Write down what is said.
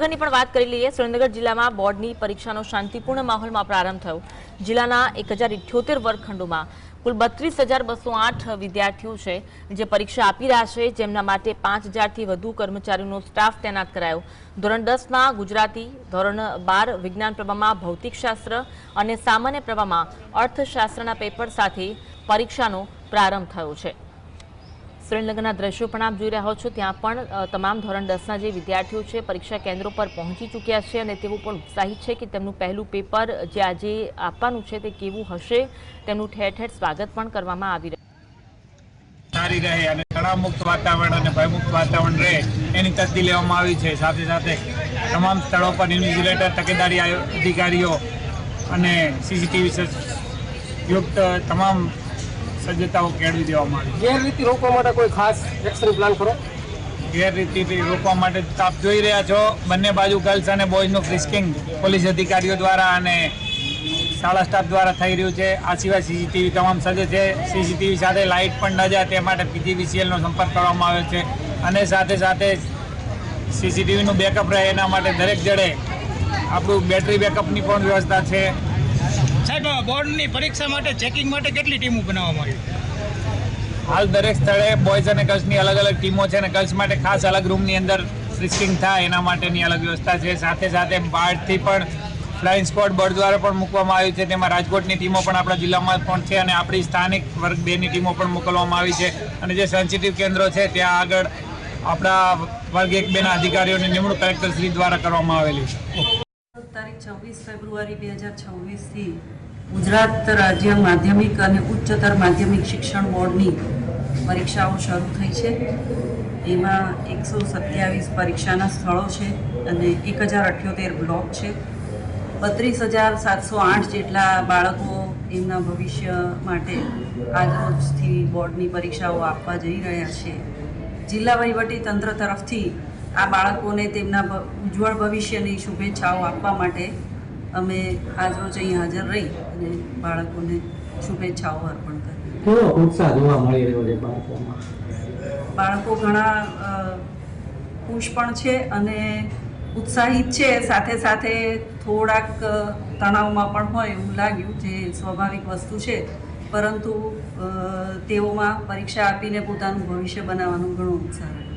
ની પણ વાત કરી લઈએ। સુરેન્દ્રનગર જિલ્લામાં બોર્ડની પરીક્ષાનો શાંતિપૂર્ણ માહોલમાં પ્રારંભ થયો। જિલ્લાના 1078 વર્ગખંડોમાં કુલ 32,208 વિદ્યાર્થીઓ છે જે પરીક્ષા આપી રહ્યા છે, જેમના માટે 5,000 થી વધુ કર્મચારીઓનો સ્ટાફ તૈનાત કરાયો। ધોરણ 10માં ગુજરાતી, ધોરણ 12 વિજ્ઞાન પ્રવાહમાં ભૌતિકશાસ્ત્ર અને સામાન્ય પ્રવાહમાં અર્થશાસ્ત્રના પેપર સાથે પરીક્ષાનો પ્રારંભ થયો છે। સુરેન્દ્રનગરના દ્રશ્યો પણ આપ જોઈ રહ્યા છો। ત્યાં પણ તમામ ધોરણ 10ના જે વિદ્યાર્થીઓ છે પરીક્ષા કેન્દ્રો પર પહોંચી ચૂક્યા છે અને તેઓ પણ ઉત્સાહિત છે કે તેમનું પહેલું પેપર જે આજે આપવાનું છે તે કેવું હશે। તેમનું ઠેર ઠેર સ્વાગત પણ કરવામાં આવી રહ્યું સારી રહે અને તણાવમુક્ત વાતાવરણ અને ભયમુક્ત વાતાવરણ રહે એની તસ્દી લેવામાં આવી છે। સાથે સાથે તમામ સ્થળો પર ઇન્વિજિલેટર, તકેદારી અધિકારીઓ અને સીસીટીવી યુક્ત તમામ સજ્જતાઓ કેળવી દેવામાં આવી। ગેરરીતિ રોકવા માટે કોઈ ખાસ એક્શન પ્લાન કરો? ગેરરીતિ રોકવા માટે આપ જોઈ રહ્યા છો બંને બાજુ ગર્લ્સ અને બોયઝનું ફ્રિસ્કિંગ પોલીસ અધિકારીઓ દ્વારા અને શાળા સ્ટાફ દ્વારા થઈ રહ્યું છે। આ સિવાય સીસીટીવી તમામ સજ્જ છે। સીસીટીવી સાથે લાઇટ પણ ન જાય તે માટે પીજીવીસીએલનો સંપર્ક કરવામાં આવ્યો છે અને સાથે સાથે સીસીટીવીનું બેકઅપ રહે એના માટે દરેક જડે આપણું બેટરી બેકઅપની પણ વ્યવસ્થા છે। સાહેબ, બોર્ડની પરીક્ષા માટે ચેકિંગ માટે કેટલી ટીમો બનાવવામાં આવી? હાલ દરેક સ્થળે બોયઝ અને ગર્લ્સની અલગ અલગ ટીમો છે અને ગર્લ્સ માટે ખાસ અલગ રૂમની અંદર ફ્રિસ્કિંગ થાય એના માટેની અલગ વ્યવસ્થા છે। સાથે સાથે બહારથી પણ ફ્લાઇંગ સ્ક્વોડ બોર્ડ દ્વારા પણ મૂકવામાં આવ્યું છે। તેમાં રાજકોટની ટીમો પણ આપણા જિલ્લામાં પણ છે અને આપણી સ્થાનિક વર્ગ 2ની ટીમો પણ મોકલવામાં આવી છે અને જે સેન્સિટિવ કેન્દ્રો છે ત્યાં આગળ આપણા વર્ગ 1, 2ના અધિકારીઓની નિમણૂક કલેક્ટરશ્રી દ્વારા કરવામાં આવેલી છે। તારીખ 26 ફેબ્રુઆરી 2026થી ગુજરાત રાજ્ય માધ્યમિક અને ઉચ્ચતર માધ્યમિક શિક્ષણ બોર્ડની પરીક્ષાઓ શરૂ થઈ છે। એમાં 127 પરીક્ષાના સ્થળો છે અને 1078 બ્લોક છે। 32,708 જેટલા બાળકો એમના ભવિષ્ય માટે આજરોજથી બોર્ડની પરીક્ષાઓ આપવા જઈ રહ્યા છે। જિલ્લા વહીવટી તંત્ર તરફથી આ બાળકોને તેમના ઉજ્જવળ ભવિષ્યની શુભેચ્છાઓ આપવા માટે અમે આજરોજ અહીં હાજર રહી અને બાળકોને શુભેચ્છાઓ અર્પણ કરી। કેવો ઉત્સાહ જોવા મળી રહ્યો છે બાળકોમાં? બાળકો ઘણા ખુશ પણ છે અને ઉત્સાહિત છે। સાથે સાથે થોડાક તણાવમાં પણ હોય એવું લાગ્યું, જે સ્વાભાવિક વસ્તુ છે, પરંતુ તેઓમાં પરીક્ષા આપીને પોતાનું ભવિષ્ય બનાવવાનો ઘણો ઉત્સાહ રહ્યો।